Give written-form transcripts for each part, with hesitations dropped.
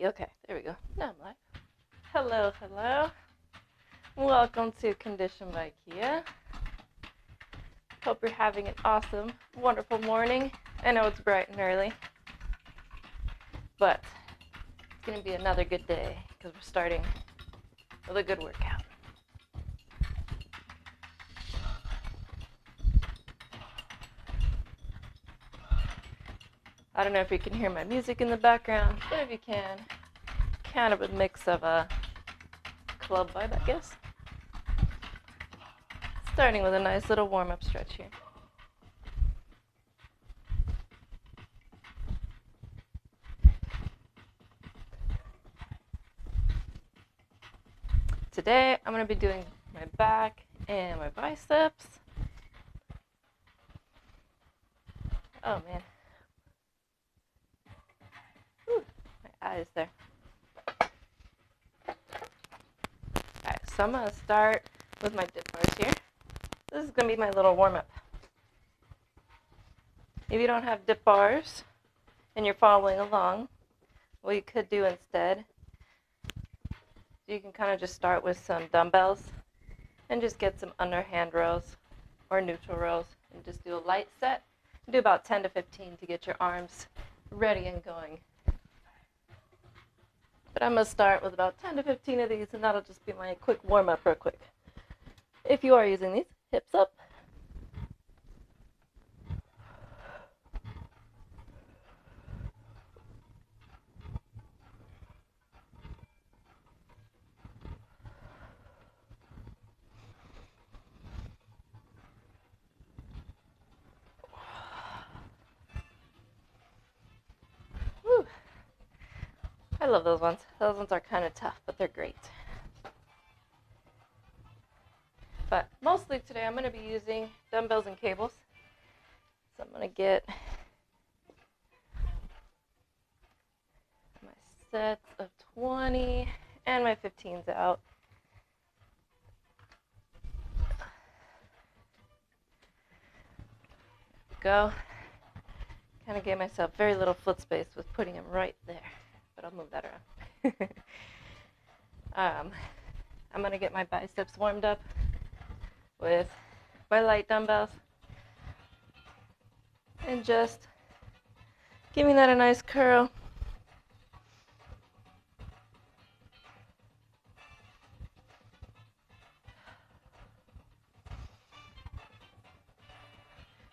Okay, there we go. Now I'm live. Hello, hello. Welcome to Condition by Kia. Hope you're having an awesome, wonderful morning. I know it's bright and early, but it's going to be another good day because we're starting with a good workout. I don't know if you can hear my music in the background, but if you can, kind of a mix of a club vibe, I guess. Starting with a nice little warm-up stretch here. Today, I'm going to be doing my back and my biceps. Oh, man. Whew, my eyes there. Alright, so I'm going to start with my dip bars here. This is going to be my little warm-up. If you don't have dip bars and you're following along, what you could do instead, you can kind of just start with some dumbbells and just get some underhand rows or neutral rows and just do a light set. Do about 10 to 15 to get your arms ready and going. But I'm going to start with about 10 to 15 of these, and that'll just be my quick warm-up real quick. If you are using these, hips up. Whew. I love those ones. Those ones are kind of tough, but they're great. But mostly today I'm going to be using dumbbells and cables. So I'm going to get my sets of 20 and my 15s out. Go. Kind of gave myself very little foot space with putting them right there, but I'll move that around. I'm going to get my biceps warmed up with my light dumbbells and just giving that a nice curl.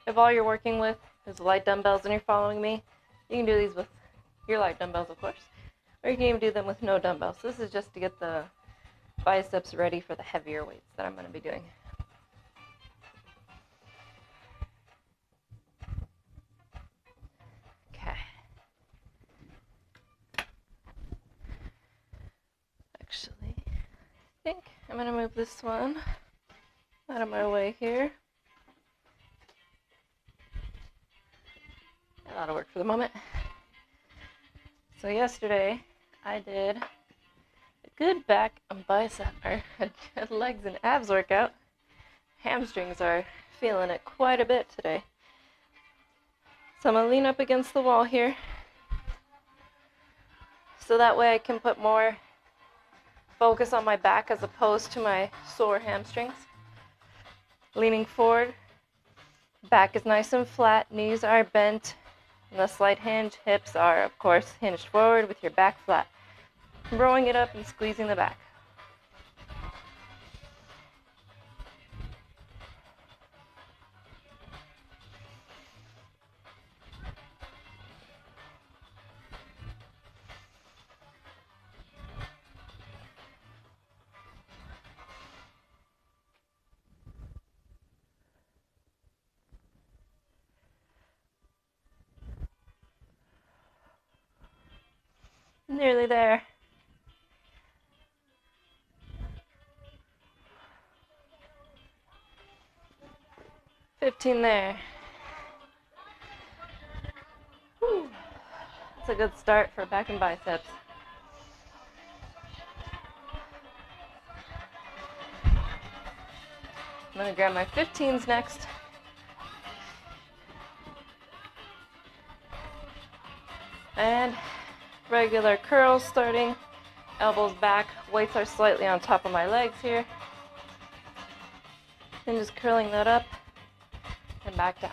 If all you're working with is light dumbbells and you're following me, you can do these with your light dumbbells, of course, or you can even do them with no dumbbells. This is just to get the biceps ready for the heavier weights that I'm going to be doing. Okay. Actually, I think I'm going to move this one out of my way here. That'll work for the moment. So yesterday I did a good back and bicep, or a legs and abs workout. Hamstrings are feeling it quite a bit today. So I'm going to lean up against the wall here. So that way I can put more focus on my back as opposed to my sore hamstrings. Leaning forward. Back is nice and flat. Knees are bent. And the slight hinge, hips are, of course, hinged forward with your back flat. Rowing it up and squeezing the back. Nearly there. $15 there. Whew. That's a good start for back and biceps. I'm going to grab my 15s next. And regular curls starting. Elbows back, weights are slightly on top of my legs here. And just curling that up and back down.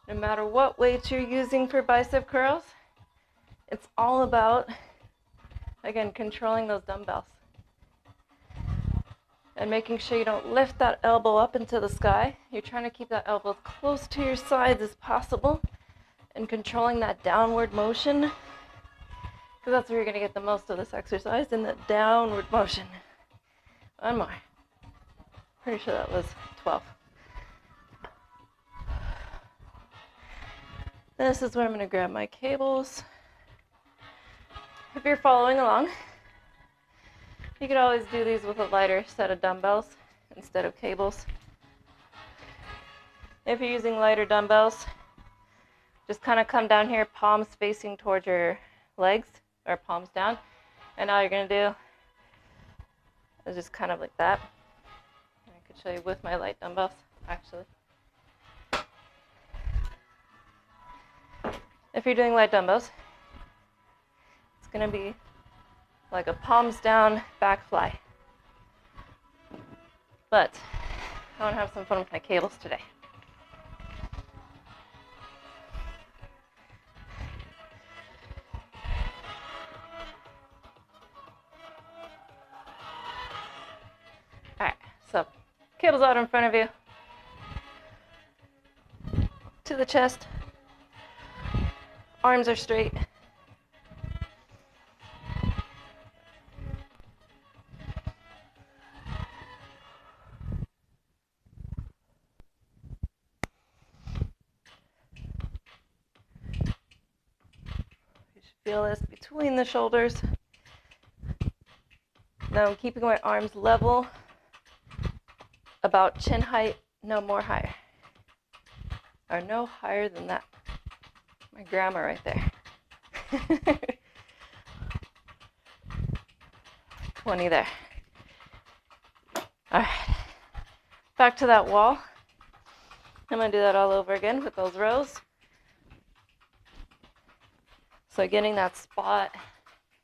No matter what weights you're using for bicep curls, it's all about, again, controlling those dumbbells. And making sure you don't lift that elbow up into the sky. You're trying to keep that elbow as close to your sides as possible and controlling that downward motion, because that's where you're going to get the most of this exercise, in the downward motion. One more. Pretty sure that was 12. This is where I'm going to grab my cables. If you're following along, you could always do these with a lighter set of dumbbells instead of cables. If you're using lighter dumbbells, just kind of come down here, palms facing towards your legs, or palms down. And all you're going to do is just kind of like that. I could show you with my light dumbbells, actually. If you're doing light dumbbells, it's going to be like a palms down back fly. But I want to have some fun with my cables today. Alright, so cables out in front of you, to the chest, arms are straight. Feel this between the shoulders. Now I'm keeping my arms level, about chin height, no more higher. Or no higher than that. My grammar right there. 20 there. All right. Back to that wall. I'm going to do that all over again with those rows. So getting that spot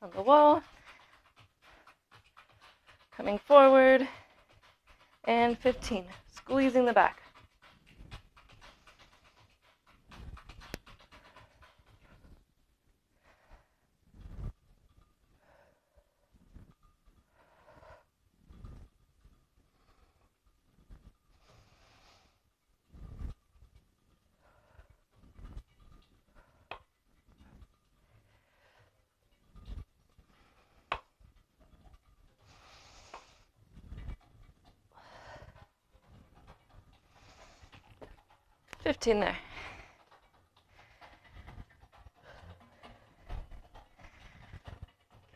on the wall, coming forward, and 15, squeezing the back. There.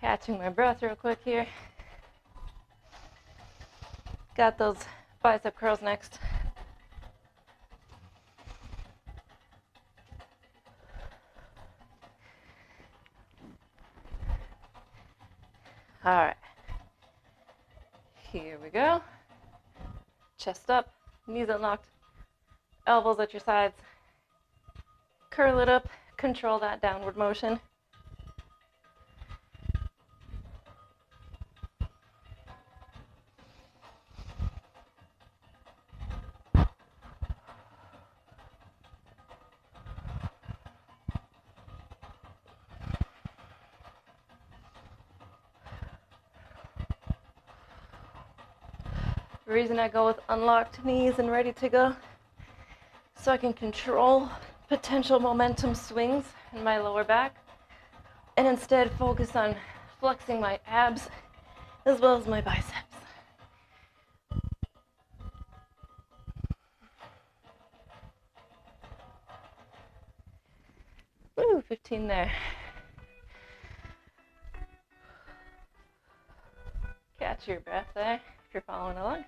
Catching my breath real quick here. Got those bicep curls next. All right. Here we go. Chest up, knees unlocked. Elbows at your sides. Curl it up, control that downward motion. The reason I go with unlocked knees and ready to go, so I can control potential momentum swings in my lower back and instead focus on flexing my abs as well as my biceps. Woo, 15 there. Catch your breath there if you're following along.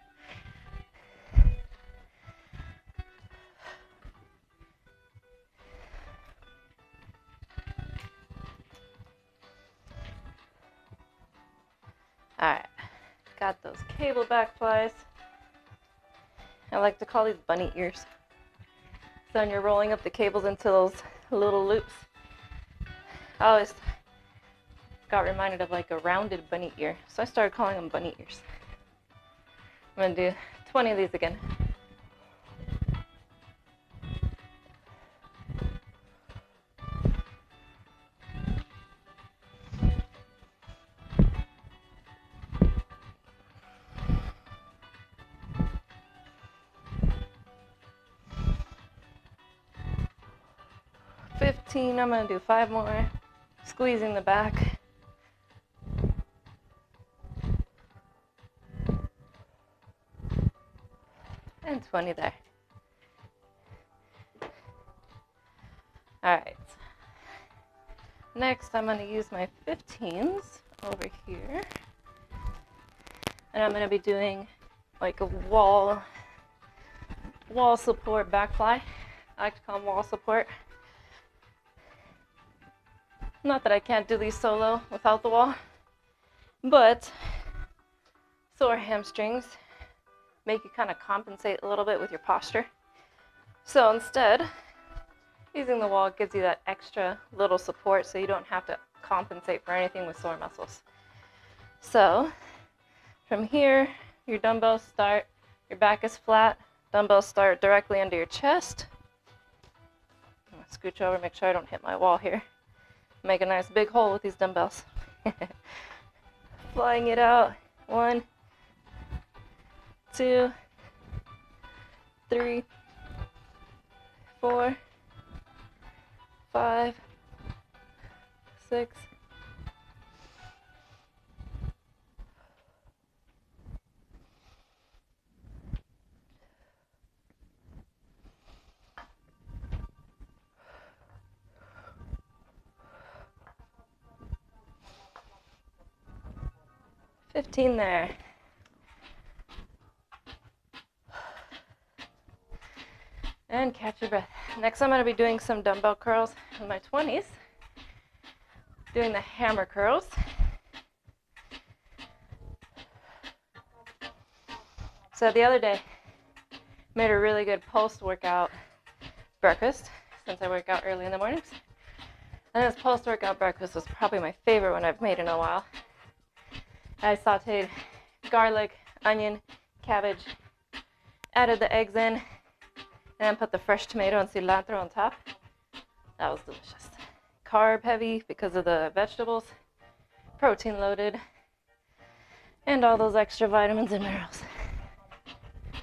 Alright, got those cable back flies. I like to call these bunny ears. So when you're rolling up the cables into those little loops, I always got reminded of like a rounded bunny ear. So I started calling them bunny ears. I'm gonna do 20 of these again. I'm gonna do 5 more, squeezing the back. And 20 there. All right. Next, I'm gonna use my 15s over here. And I'm gonna be doing like a wall support back fly. I like to call them wall support. Not that I can't do these solo without the wall, but sore hamstrings make you kind of compensate a little bit with your posture. So instead, using the wall gives you that extra little support so you don't have to compensate for anything with sore muscles. So from here, your dumbbells start, your back is flat, dumbbells start directly under your chest. I'm gonna scooch over, make sure I don't hit my wall here. Make a nice big hole with these dumbbells. Flying it out. 1, 2, 3, 4, 5, 6, 15 there. And catch your breath. Next, I'm going to be doing some dumbbell curls in my 20s. Doing the hammer curls. So the other day, made a really good post-workout breakfast, since I work out early in the mornings. And this post-workout breakfast was probably my favorite one I've made in a while. I sauteed garlic, onion, cabbage, added the eggs in, and then put the fresh tomato and cilantro on top. That was delicious. Carb heavy because of the vegetables, protein loaded, and all those extra vitamins and minerals.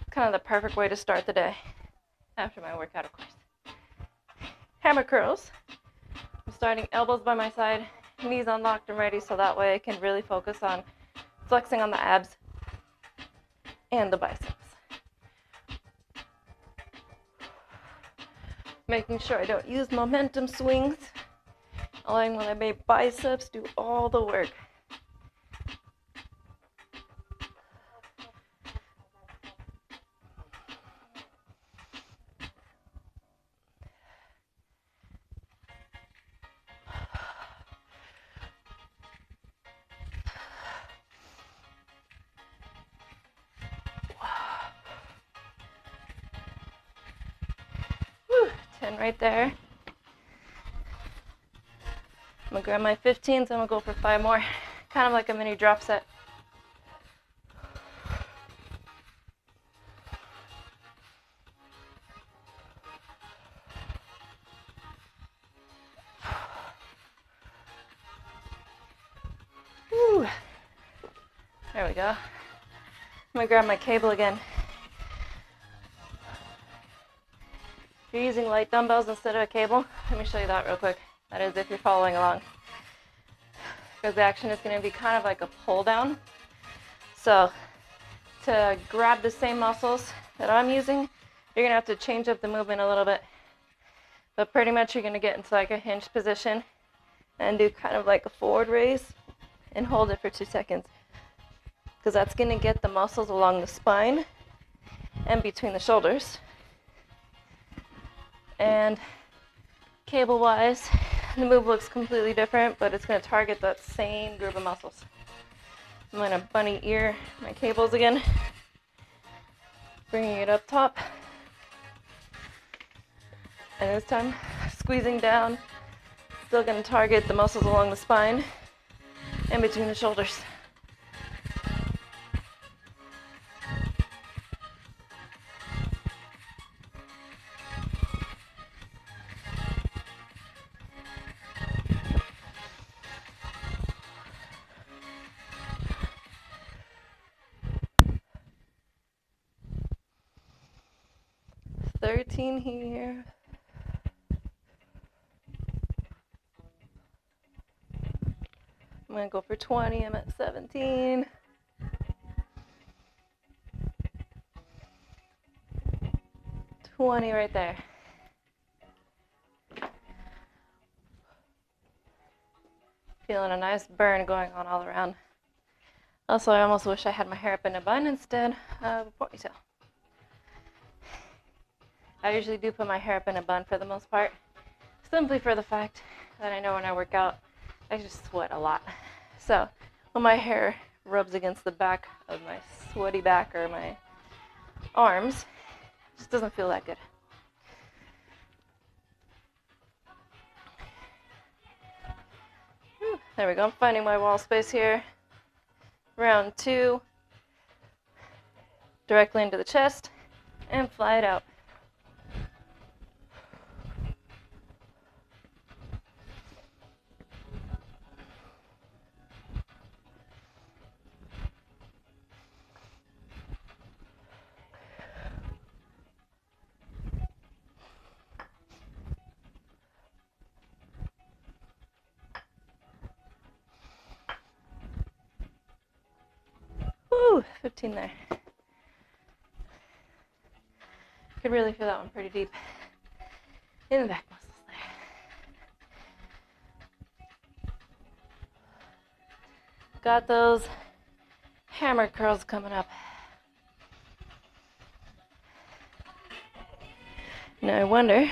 Kind of the perfect way to start the day after my workout, of course. Hammer curls. I'm starting elbows by my side, knees unlocked and ready, so that way I can really focus on flexing on the abs and the biceps. Making sure I don't use momentum swings, allowing my biceps do all the work. Whew, 10 right there. I'm gonna grab my 15s and I'm gonna go for 5 more. Kind of like a mini drop set. Whew. There we go. I'm gonna grab my cable again. If you're using light dumbbells instead of a cable, let me show you that real quick. That is if you're following along. Because the action is going to be kind of like a pull down. So to grab the same muscles that I'm using, you're going to have to change up the movement a little bit. But pretty much you're going to get into like a hinge position and do kind of like a forward raise and hold it for 2 seconds. Because that's going to get the muscles along the spine and between the shoulders. And cable-wise, the move looks completely different, but it's going to target that same group of muscles. I'm gonna bunny ear my cables again. Bringing it up top. And this time, squeezing down. Still gonna target the muscles along the spine and between the shoulders. "13 here. I'm gonna go for 20. I'm at 17. 20 right there. Feeling a nice burn going on all around. Also, I almost wish I had my hair up in a bun instead of a ponytail. I usually do put my hair up in a bun for the most part, simply for the fact that I know when I work out, I just sweat a lot. So when my hair rubs against the back of my sweaty back or my arms, it just doesn't feel that good. There we go. I'm finding my wall space here. Round 2. Directly into the chest and fly it out. Woo, 15 there. Could really feel that one pretty deep in the back muscles there. Got those hammer curls coming up. Now I wonder,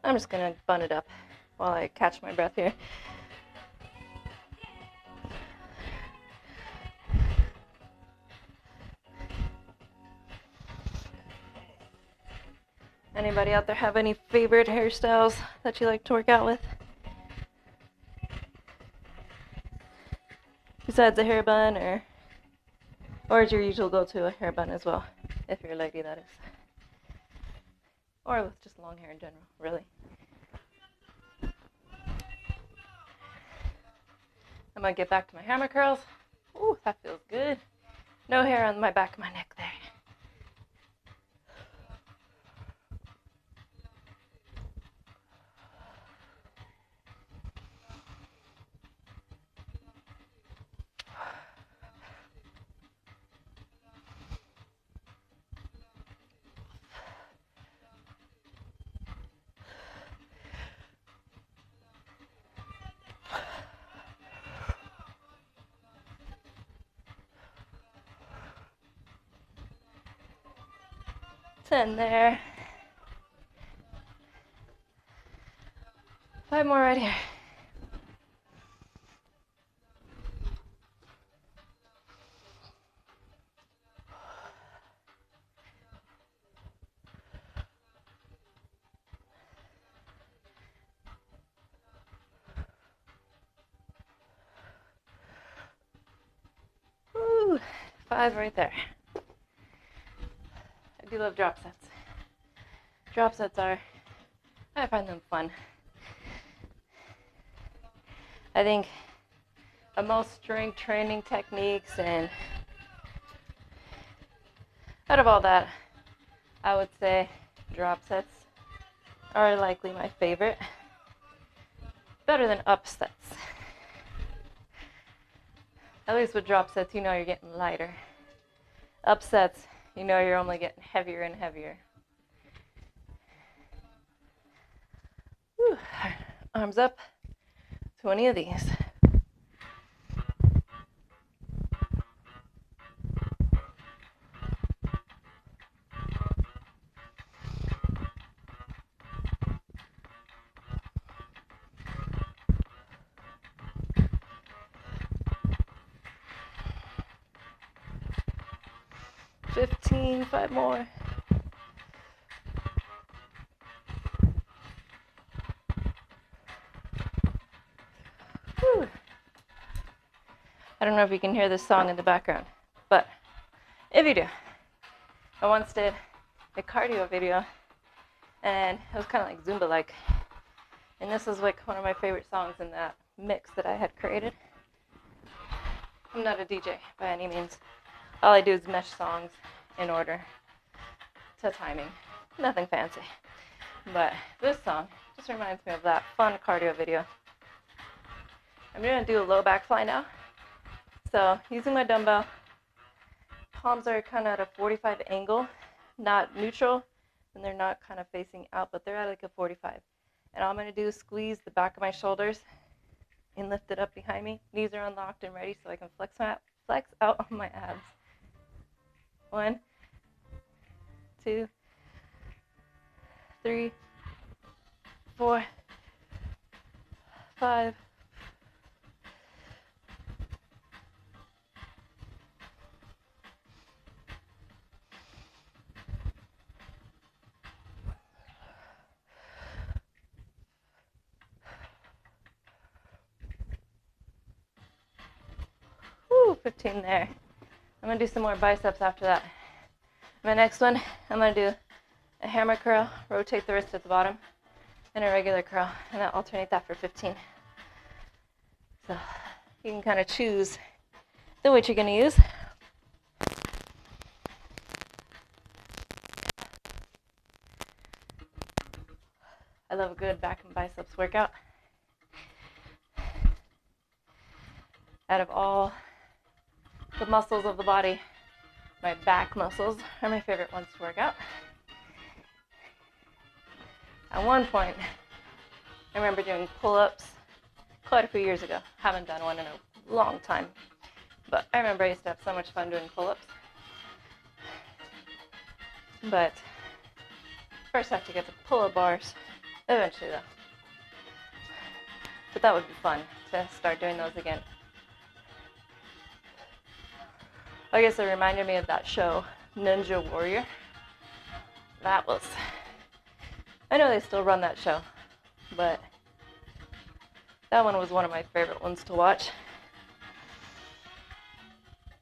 I'm just gonna bun it up while I catch my breath here. Anybody out there have any favorite hairstyles that you like to work out with? Besides a hair bun, or is your usual go-to a hair bun as well, if you're a lady, that is. Or with just long hair in general, really. I'm gonna get back to my hammer curls. Ooh, that feels good. No hair on my back of my neck there. In there. 5 more right here. Woo, 5 right there. I do love drop sets. Drop sets I find them fun. I think of most strength training techniques, and out of all that, I would say drop sets are likely my favorite. Better than upsets. At least with drop sets, you know you're getting lighter. Upsets, you know you're only getting heavier and heavier. Whew. Arms up, 20 of these. 15, 5 more. Whew. I don't know if you can hear this song in the background, but if you do, I once did a cardio video, and it was kind of like Zumba-like, and this is like one of my favorite songs in that mix that I had created. I'm not a DJ by any means. All I do is mesh songs in order to timing. Nothing fancy. But this song just reminds me of that fun cardio video. I'm going to do a low back fly now. So using my dumbbell, palms are kind of at a 45 angle, not neutral, and they're not kind of facing out, but they're at like a 45. And all I'm going to do is squeeze the back of my shoulders and lift it up behind me. Knees are unlocked and ready so I can flex out on my abs. 1, 2, 3, 4, 5. Woo, 15 there. I'm going to do some more biceps after that. My next one, I'm going to do a hammer curl, rotate the wrist at the bottom, and a regular curl, and I'll alternate that for 15. So you can kind of choose the weight you're going to use. I love a good back and biceps workout. Out of all the muscles of the body, my back muscles are my favorite ones to work out. At one point, I remember doing pull-ups quite a few years ago. Haven't done one in a long time, but I remember I used to have so much fun doing pull-ups. But first I have to get the pull-up bars, eventually though. But that would be fun to start doing those again. I guess it reminded me of that show, Ninja Warrior. That was, I know they still run that show, but that one was one of my favorite ones to watch.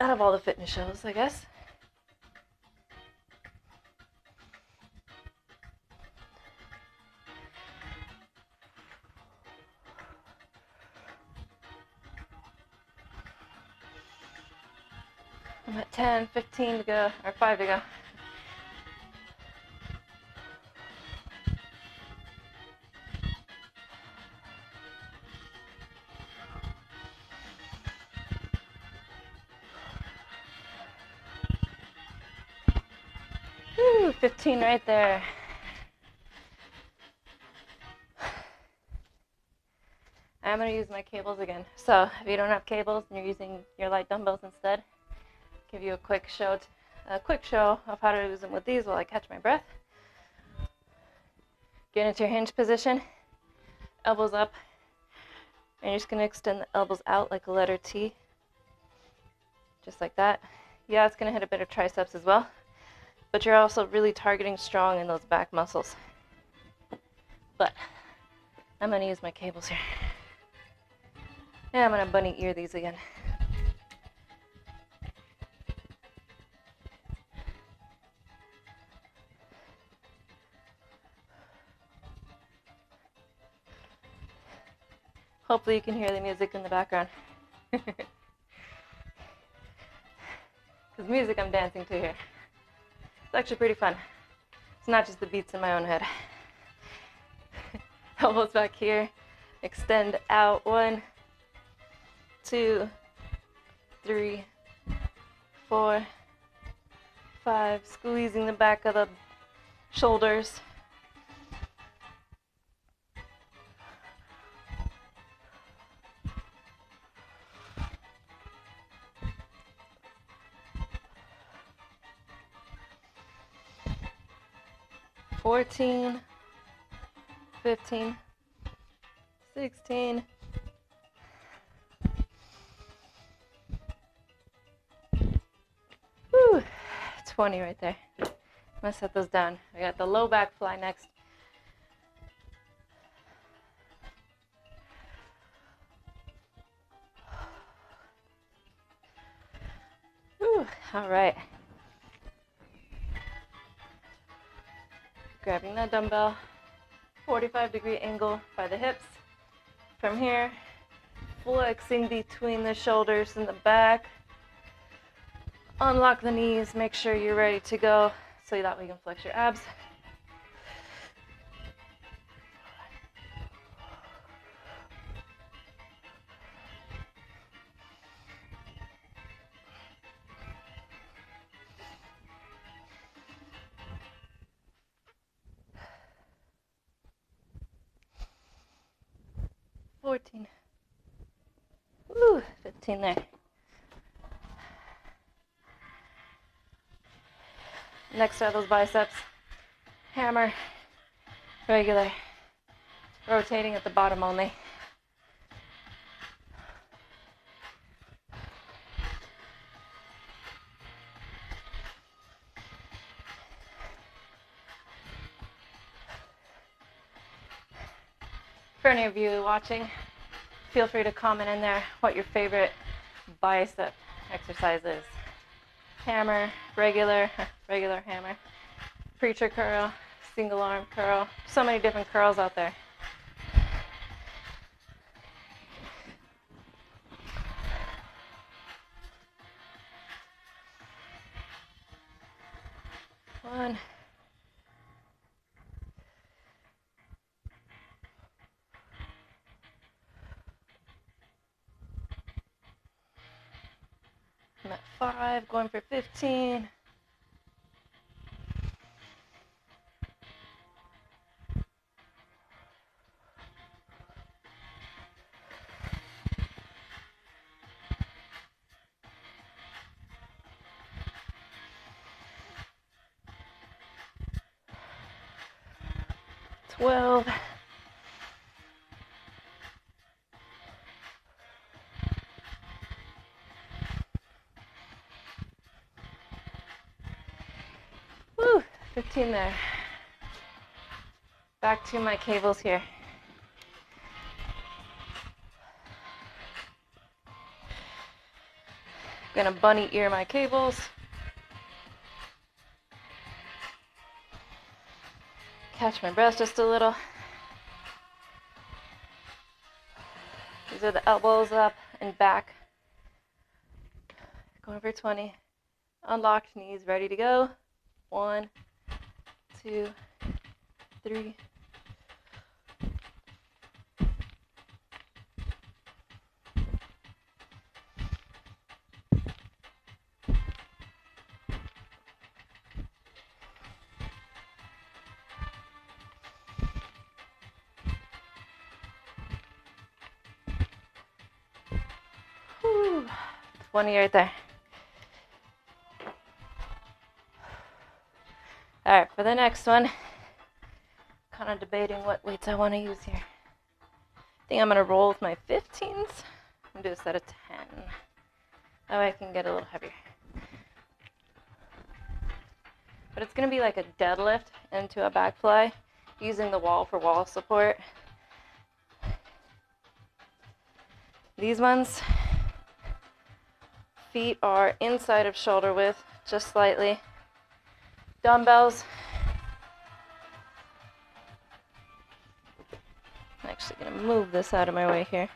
Out of all the fitness shows, I guess. I'm at 10, 15 to go, or 5 to go. Woo, 15 right there. I'm going to use my cables again. So if you don't have cables and you're using your light dumbbells instead, give you a quick show of how to use them with these while I catch my breath. Get into your hinge position, elbows up, and you're just going to extend the elbows out like a letter T, just like that. Yeah, it's going to hit a bit of triceps as well, but you're also really targeting strong in those back muscles. But I'm going to use my cables here. And I'm going to bunny ear these again. Hopefully you can hear the music in the background. Because music I'm dancing to here. It's actually pretty fun. It's not just the beats in my own head. Elbows back here. Extend out. 1, 2, 3, 4, 5. Squeezing the back of the shoulders. $14, 15, 16, 20 right there. I'm gonna set those down. I got the low back fly next. Whew, all right. Grabbing that dumbbell, 45-degree angle by the hips. From here, flexing between the shoulders and the back. Unlock the knees, make sure you're ready to go so that we can flex your abs. Woo, 15 there. Next are those biceps. Hammer, regular, rotating at the bottom only. For any of you watching, feel free to comment in there what your favorite bicep exercise is. Hammer, regular hammer, preacher curl, single arm curl. So many different curls out there. One. I'm at 5, going for 15. Twelve. Woo, 15 there. Back to my cables here. Gonna bunny ear my cables. Catch my breath just a little. These are the elbows up and back. Going for 20. Unlocked knees, ready to go. 1, 2, 3. Whew. 20 right there. All right, for the next one, kind of debating what weights I want to use here. I think I'm going to roll with my 15s and do a set of 10. That way I can get a little heavier. But it's going to be like a deadlift into a back fly using the wall for wall support. These ones, feet are inside of shoulder width, just slightly. Dumbbells. I'm actually going to move this out of my way here.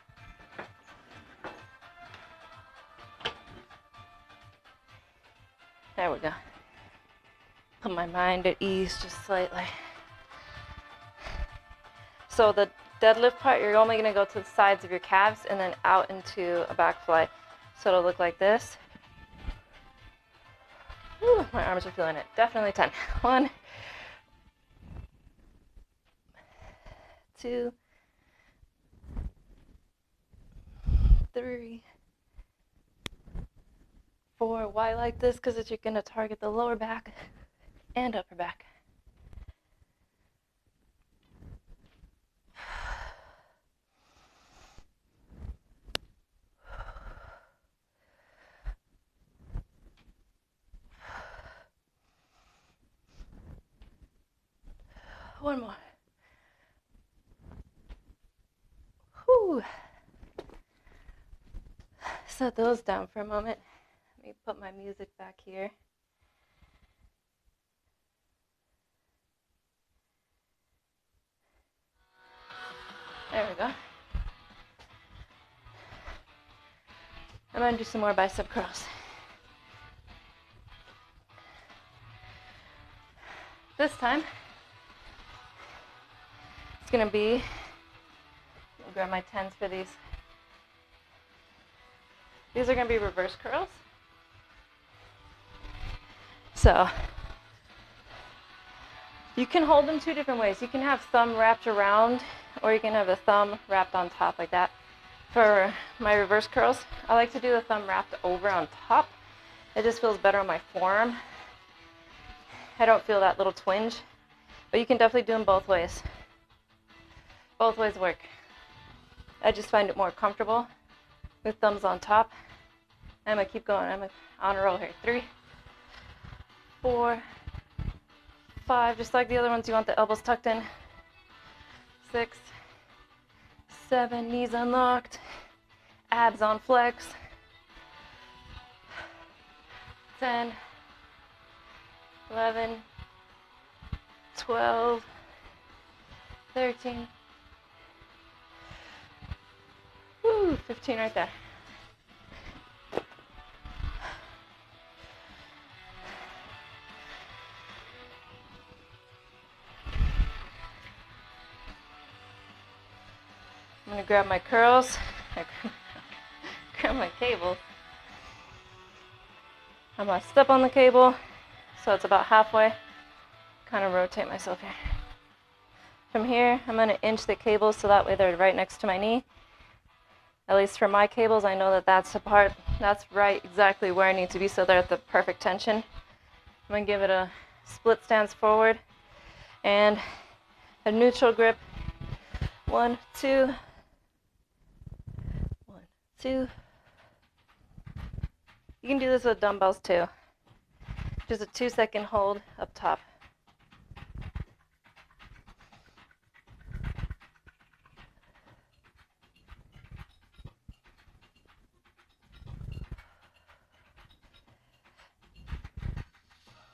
There we go. Put my mind at ease just slightly. So the deadlift part, you're only going to go to the sides of your calves and then out into a back fly. So it'll look like this. Whew, my arms are feeling it. Definitely 10. 1, 2, 3, 4. Why like this? Because you're going to target the lower back and upper back. One more. Whew. Set those down for a moment. Let me put my music back here. There we go. I'm going to do some more bicep curls. This time, it's going to be, I'll grab my 10s for these. These are going to be reverse curls. So, you can hold them two different ways. You can have thumb wrapped around, or you can have the thumb wrapped on top like that. For my reverse curls, I like to do the thumb wrapped over on top. It just feels better on my forearm. I don't feel that little twinge, but you can definitely do them both ways. Both ways work. I just find it more comfortable with thumbs on top. I'm gonna keep going. I'm on a roll here. 3, 4, 5, just like the other ones, you want the elbows tucked in. 6, 7, knees unlocked, abs on flex. 10, 11, 12, 13, 15 right there. I'm going to grab my curls, grab my cable. I'm going to step on the cable, so it's about halfway. Kind of rotate myself here. From here, I'm going to inch the cables so that way they're right next to my knee. At least for my cables, I know that that's the part, that's right exactly where I need to be so they're at the perfect tension. I'm going to give it a split stance forward and a neutral grip. 1, 2. 1, 2. You can do this with dumbbells too. Just a 2-second hold up top.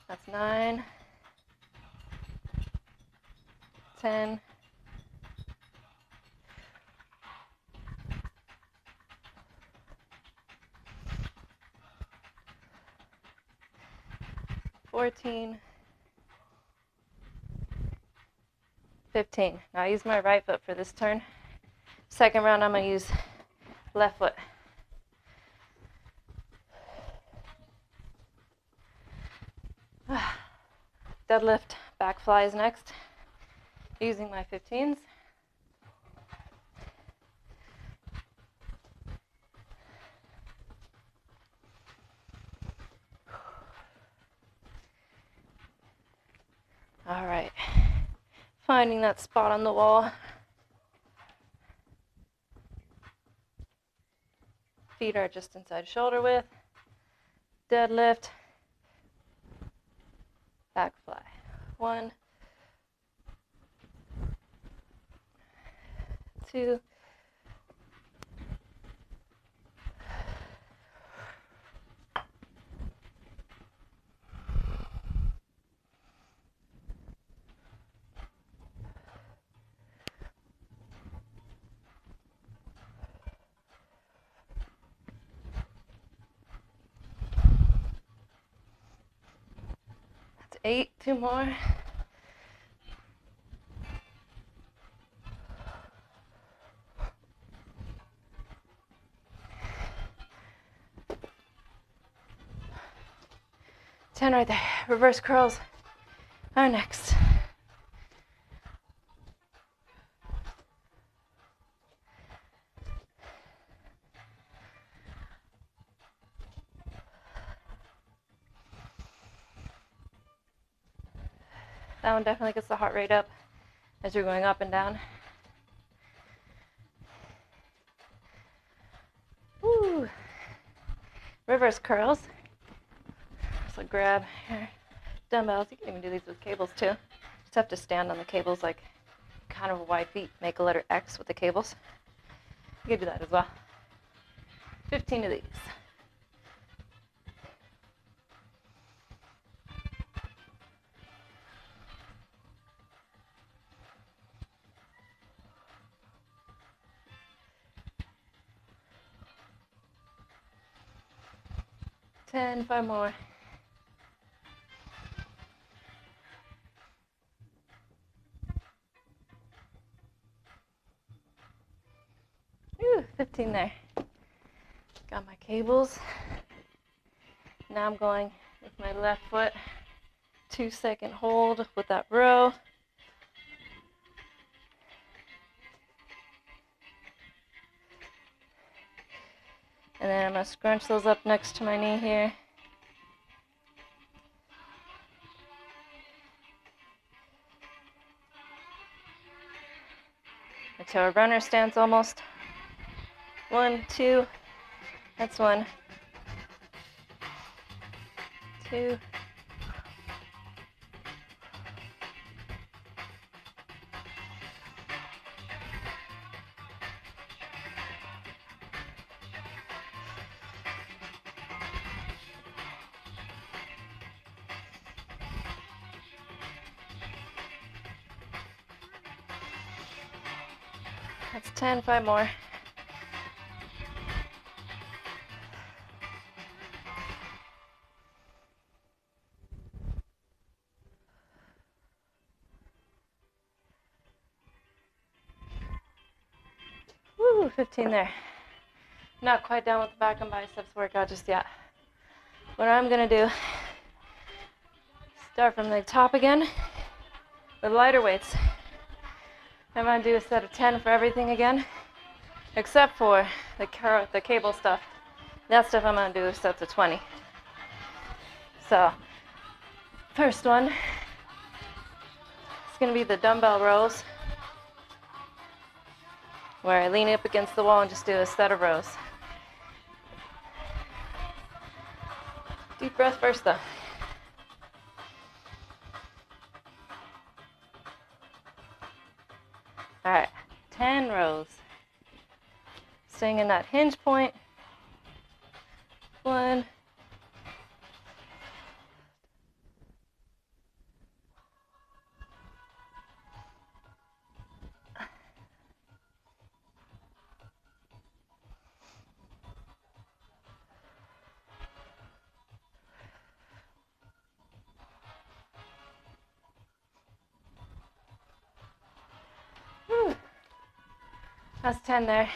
That's 9, 10, 14, 15. Now I use my right foot for this turn. Second round, I'm going to use left foot. Deadlift back fly is next. Using my 15s. All right. Finding that spot on the wall. Feet are just inside shoulder width. Deadlift. Back fly. 1, 2, 8, 2 more. Ten right there. Reverse curls are next. That one definitely gets the heart rate up as you're going up and down. Woo. Reverse curls. So grab your dumbbells. You can even do these with cables too. Just have to stand on the cables like kind of wide feet, make a letter X with the cables. You can do that as well. 15 of these. Five more. Ooh, 15 there. Got my cables. Now I'm going with my left foot. 2-second hold with that row. And then I'm going to scrunch those up next to my knee here. Until a runner stance almost. 1, 2. That's 1. 2. That's 10, 5 more. Woo, 15 there. Not quite done with the back and biceps workout just yet. What I'm gonna do, start from the top again with lighter weights. I'm gonna do a set of 10 for everything again, except for the cable stuff. That stuff I'm gonna do sets of 20. So, first one is gonna be the dumbbell rows, where I lean up against the wall and just do a set of rows. Deep breath first though. All right, 10 rows. Staying in that hinge point. 1. 2. That's 10 there.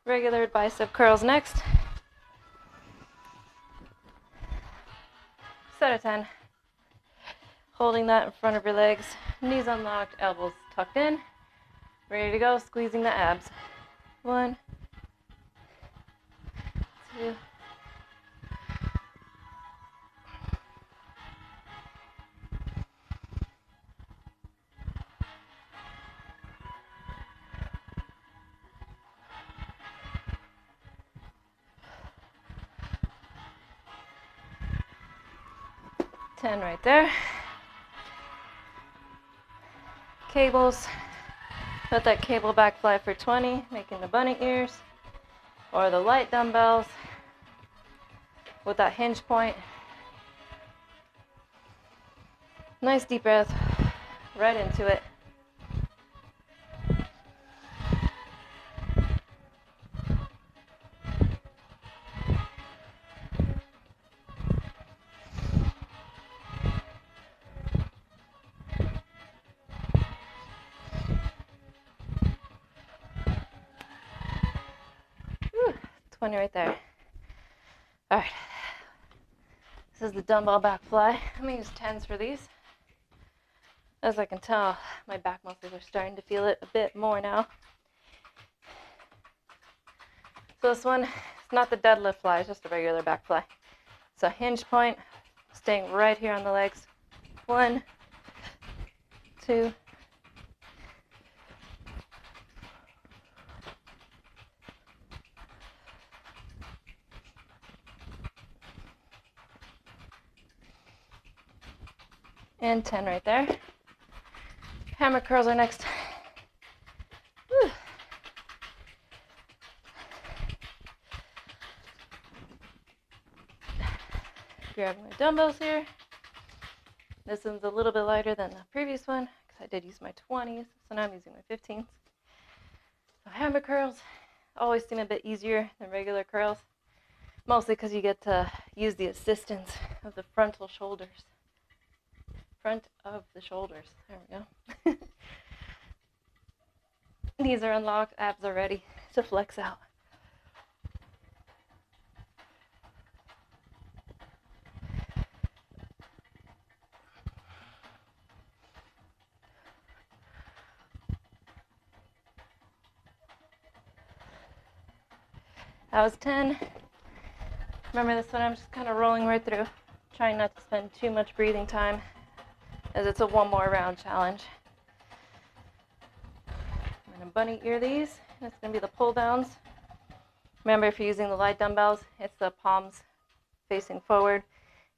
Regular bicep curls next. Set of 10. Holding that in front of your legs. Knees unlocked, elbows tucked in. Ready to go, squeezing the abs. 1, 2. 10 right there. Cables. Let that cable back fly for 20, making the bunny ears. Or the light dumbbells with that hinge point. Nice deep breath. Right into it. Whew, 20 right there. All right. This is the dumbbell back fly. I'm going to use 10s for these. As I can tell, my back muscles are starting to feel it a bit more now. So this one, it's not the deadlift fly, it's just a regular back fly. So hinge point, staying right here on the legs. 1, 2, 3. And 10 right there. Hammer curls are next. Whew. Grab my dumbbells here. This one's a little bit lighter than the previous one because I did use my 20s, so now I'm using my 15s. So hammer curls always seem a bit easier than regular curls, mostly because you get to use the assistance of the frontal shoulders. Front of the shoulders. There we go. Knees are unlocked, abs are ready to flex out. That was 10. Remember this one, I'm just kind of rolling right through, trying not to spend too much breathing time as it's a one more round challenge. I'm going to bunny ear these. It's going to be the pull downs. Remember, if you're using the light dumbbells, it's the palms facing forward,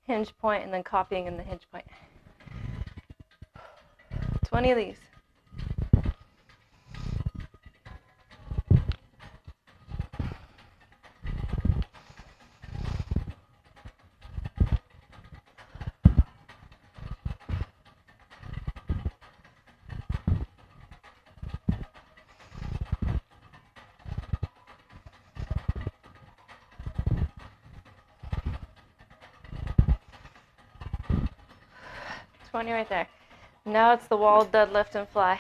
hinge point, and then copying in the hinge point. 20 of these. Right there. Now it's the wall deadlift and fly.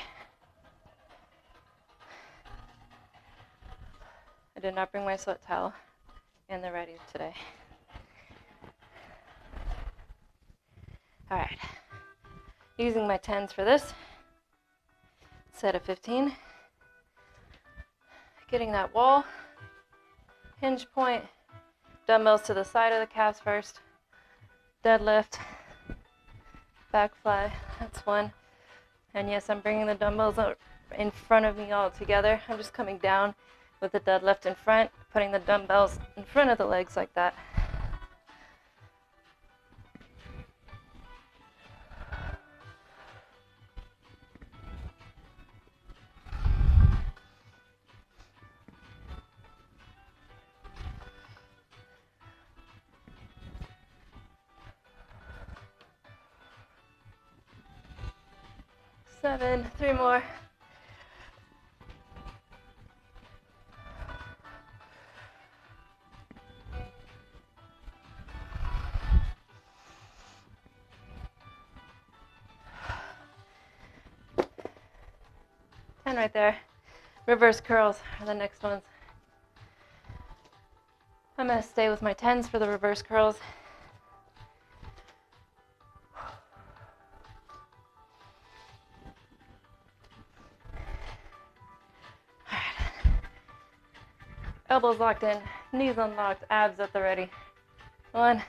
I did not bring my sweat towel and they're ready today. All right. Using my 10s for this. Set of 15. Getting that wall. Hinge point. Dumbbells to the side of the calves first. Deadlift. Back fly, that's one. And yes, I'm bringing the dumbbells out in front of me all together. I'm just coming down with the deadlift in front, putting the dumbbells in front of the legs like that. Seven, 3 more. And right there. Reverse curls are the next ones. I'm going to stay with my 10s for the reverse curls. Elbows locked in, knees unlocked, abs at the ready. 1,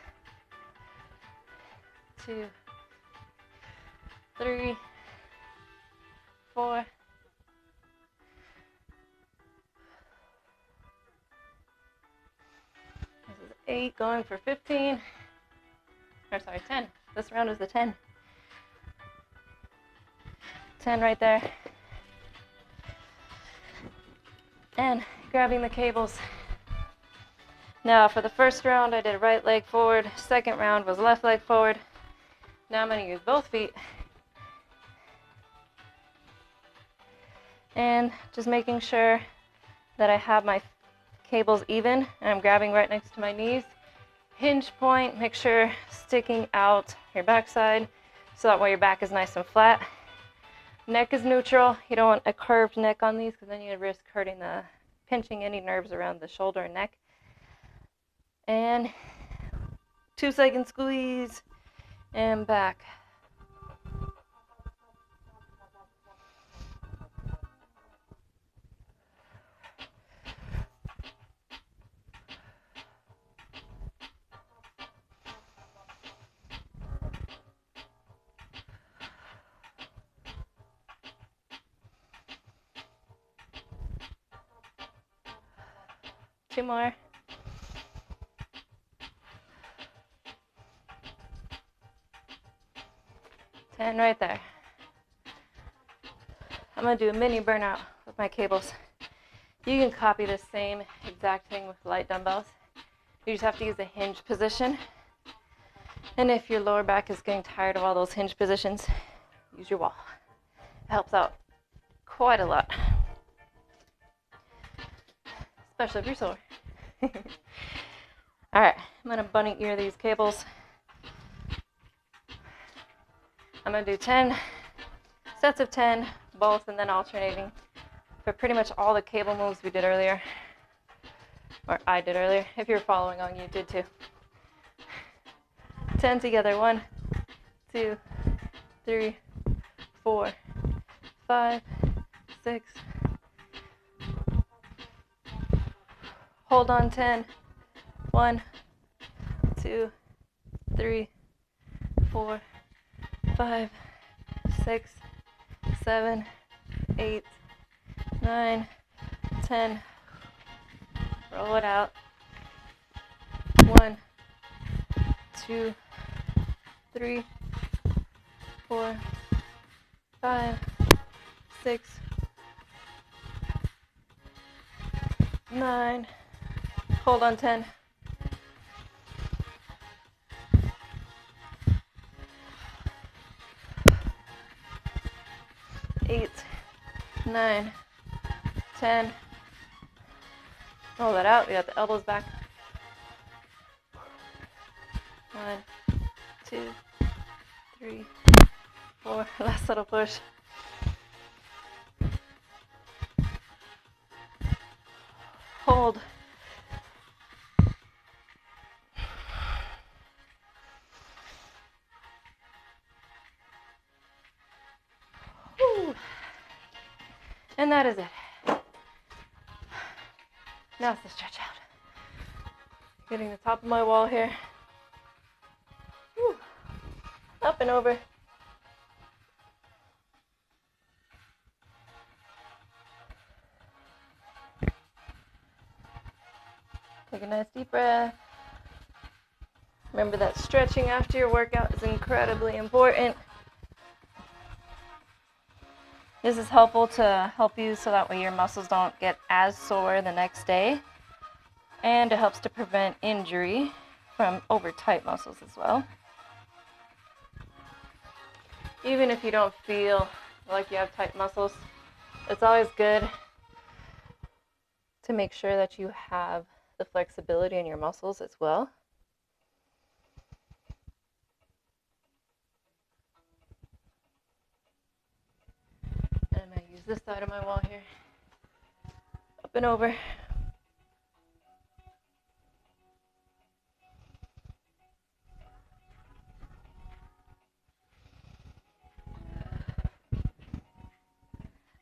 2, 3, 4. This is 8, going for 15. Or sorry, 10. This round is the 10. 10 right there. And grabbing the cables. Now for the first round I did right leg forward, second round was left leg forward. Now I'm going to use both feet. And just making sure that I have my cables even, and I'm grabbing right next to my knees. Hinge point, make sure sticking out your backside so that way your back is nice and flat. Neck is neutral. You don't want a curved neck on these because then you risk pinching any nerves around the shoulder and neck. And 2-second squeeze and back. Two more. And right there. I'm going to do a mini burnout with my cables. You can copy the same exact thing with light dumbbells. You just have to use a hinge position. And if your lower back is getting tired of all those hinge positions, use your wall. It helps out quite a lot, especially if you're sore. All right, I'm gonna bunny ear these cables. I'm gonna do 10 sets of 10, both, and then alternating for pretty much all the cable moves we did earlier, or I did earlier. If you're following along, you did too. 10 together. 1, 2, 3, 4, 5, 6. Hold on 10. 1, 2, 3, 4, 5, 6, 7, 8, 9, 10. Roll it out. 1, 2, 3, 4, 5, 6, 9. Hold on 10. 8, 9, 10. Roll that out. We got the elbows back. 1, 2, 3, 4. Last little push. Hold. Whew. And that is it. Now it's the stretch out. Getting the top of my wall here. Whew. Up and over. Take a nice deep breath. Remember that stretching after your workout is incredibly important. This is helpful to help you so that way your muscles don't get as sore the next day. And it helps to prevent injury from over tight muscles as well. Even if you don't feel like you have tight muscles, it's always good to make sure that you have the flexibility in your muscles as well. And I'm going to use this side of my wall here. Up and over.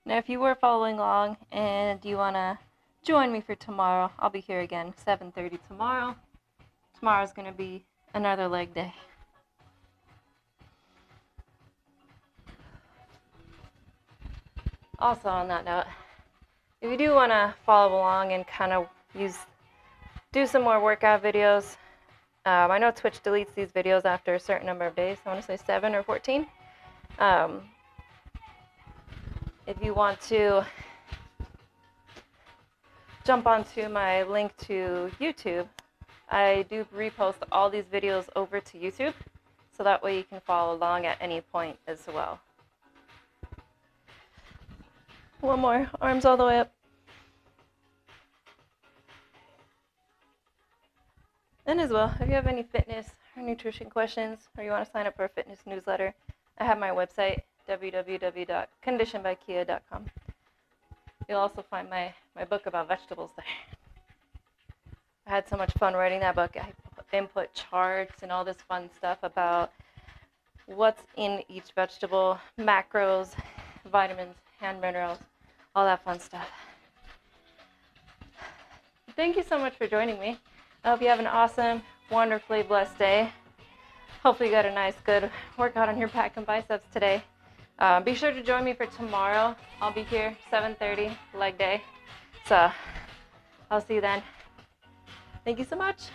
Now, if you were following along and you want to join me for tomorrow, I'll be here again, 7:30 tomorrow. Tomorrow's going to be another leg day. Also, on that note, if you do want to follow along and kind of do some more workout videos, I know Twitch deletes these videos after a certain number of days. I want to say 7 or 14. If you want to jump onto my link to YouTube, I do repost all these videos over to YouTube, so that way you can follow along at any point as well. One more, arms all the way up. And as well, if you have any fitness or nutrition questions, or you want to sign up for a fitness newsletter, I have my website, www.conditionbykia.com. You'll also find my book about vegetables there. I had so much fun writing that book. I input charts and all this fun stuff about what's in each vegetable, macros, vitamins, hand minerals, all that fun stuff. Thank you so much for joining me. I hope you have an awesome, wonderfully blessed day. Hopefully you got a nice, good workout on your back and biceps today. Be sure to join me for tomorrow. I'll be here 7:30, leg day. So I'll see you then. Thank you so much.